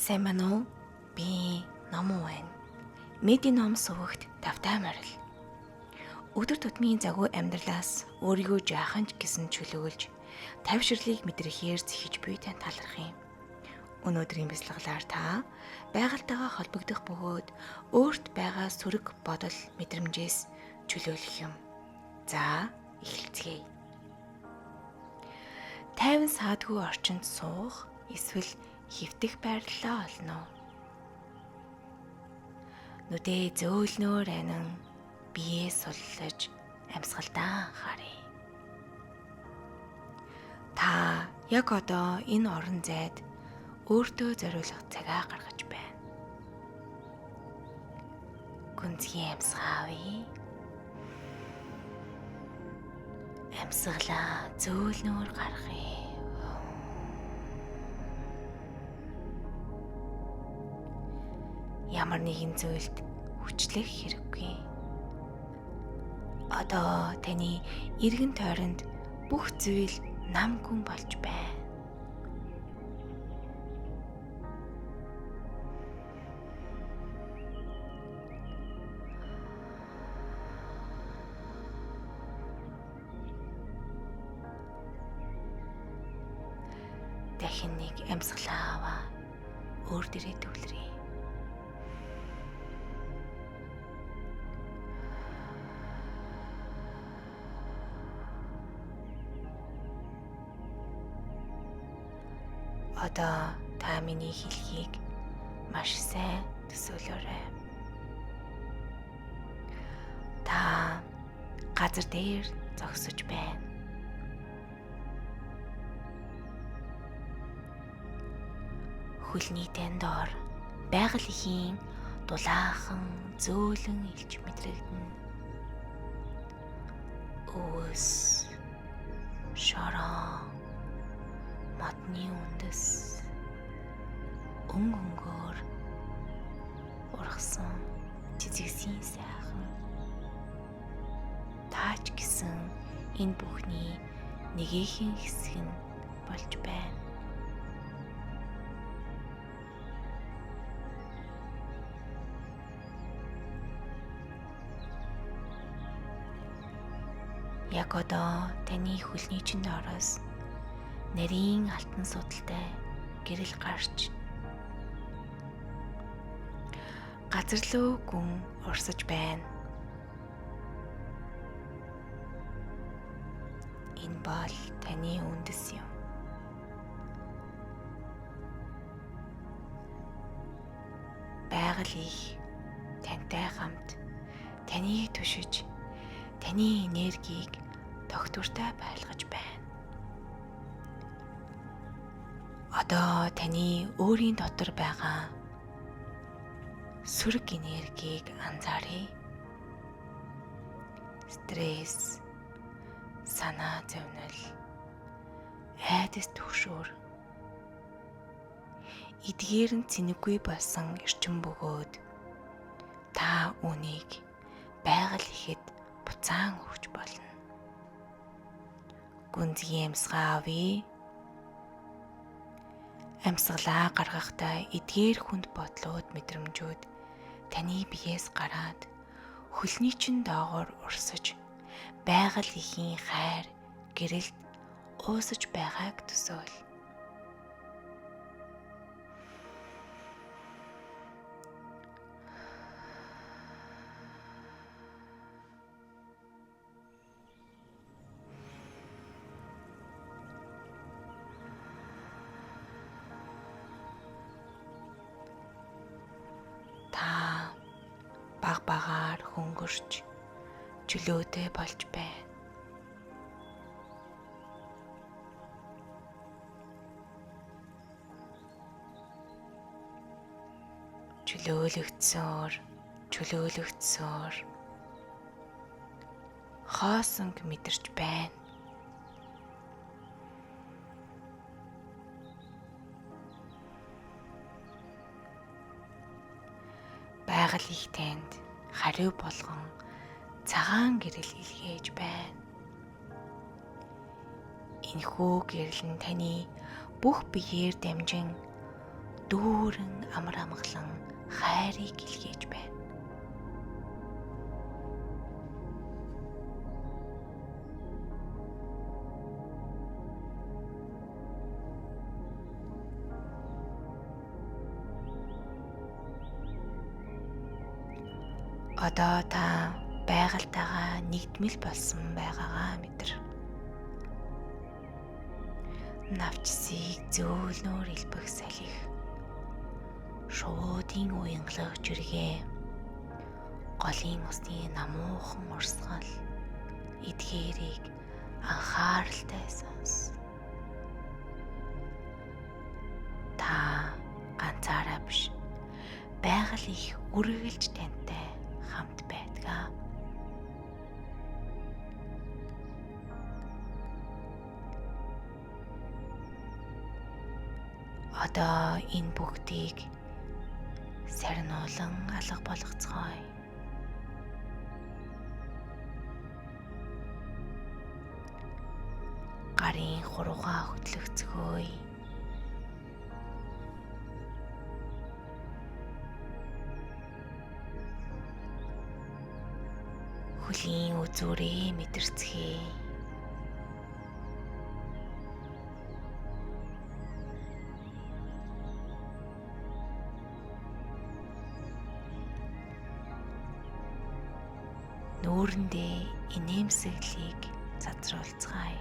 Сайн байна уу? Би ном байна. Медийн ном сувагт тавтай морил. Өдөр тутмын загвар амьдралаас өөрийгөө жаахан ч гэсэн чөлөөлж, тавширлыг мэдрэхээр зэхиж буй тань талархах юм. Өнөөдрийн бяцлаглаар та байгальтайгаа холбогдох бөгөөд өөрт байгаа сөрөг бодол мэдрэмжээс чөлөөлөх юм. За, эхэлцгээе. Тайван саадгүй орчинд суух эсвэл хөвтөх байрлалаа олно. Нүдээ зөөлнөөр анин биеэ суллаж амьсгалдаа анхаарай. Та яг одоо энэ орон зайд өөртөө зориулах цагаа гаргаж байна. Гүнзгий амьсгаа авъя. Амьсгалаа зөөлнөөр гаргая. Ямар нэгэн зүйлд хүчлэх хэрэггүй. Одоо таны эргэн тойронд бүх зүйл нам гүн болж байна. Дахин нэг амьсгалаа аваа өөр дээрээ төвлөрье. Одоо та миний хэлхийг маш сайн төсөөлөөрэй. Та газар дээр зогсож байна. Хөлний тань доор байгаль ихийн дулаахан зөөлөн илж мэдрэгдэнэ. Өөс шороо модны үндэс өнгөнгөөр ургасан цэцэгсийн сайхан таач гэсэн энэ бүхний нэгэн хэсэг нь болж байна. Яг одоо таны хөлний чин доороос нарийн алтан судалтай гэрэл гарч газар руу гүн урсаж байна. Энэ бол таны үндэс юм. Байгаль их тантай хамт таныг түшиж, таны энергийг тогтвортой байлгаж байна. Одоо таны өөрийн дотор байгаа сөрөг энергийг анзааръя. Стресс, санаа зовнил, айдас түгшүүр, эдгээр нь цэнэггүй болсон эрчим бөгөөд та үнийг байгаль ихэд буцаан өгч болно. Гүнзгий амьсгаа авъя. Амьсгалаа гаргахдаа эдгээр хүнд бодлууд мэдрэмжүүд таны биеэс гараад хөлний чин доогоор урсаж байгаль ихийн хайр, гэрэлт уусаж байгааг төсөөл. Та баг багаар хөнгөрч чөлөөтэй болж байна. Чөлөөлөгдсөөр хоосонг мэдэрч байна. Байгаль их танд хариу болгон цагаан гэрэл илгээж байна. Энэхүү гэрэл нь таны бүх биеэр дамжин дүүрэн амар амгалан хайрыг илгээж байна. Одоо та байгальтайгаа нэгдмэл болсон байгаагаа мэдэр. Навчсыг зөөлнөөр илбэх салхи. Шуудын уянгалах жиргээ. Голын усны намуухан урсгал. Эдгээрийг анхааралтай сонс. Та ганцаараа биш. Байгаль их үргэлж тантай хамт байдгаа. Одоо энэ бүгдийг сарниулан алга болгоцгоё. Гарын хуруугаа хөтлөгцгөөе. Хөлийн үзүүрээ мэдэрцгээе. Нүүрэндээ инээмсэглийг цацруулцгаая.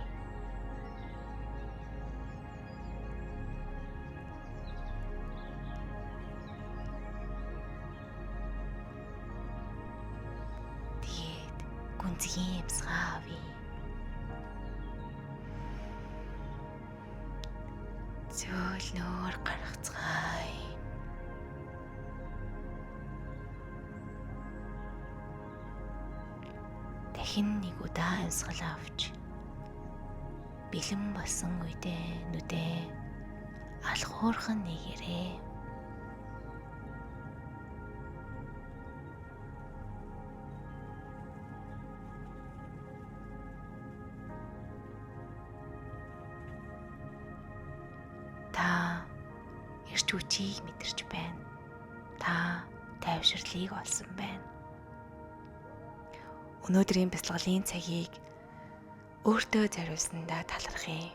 Тэгээд гүнзгий эмсгаа авъя. Зөөлнөөр гаргацгаая. Дахин нэг удаа амьсгал авч бэлэн болсон үедээ нүдээ алхуурхан нэгэрээ. Та эрч хүчийг мэдэрч байна. Та тайвширлыг олсон байна. Өнөөдрийн бяцлаглалын цагийг өөртөө зориулсандаа талархъя.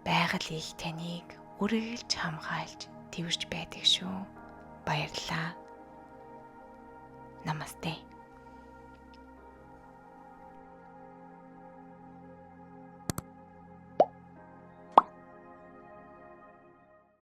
Байгаль их таныг үргэлж хамгаалж твэрч байдаг шүү. Баярлалаа. Намасте.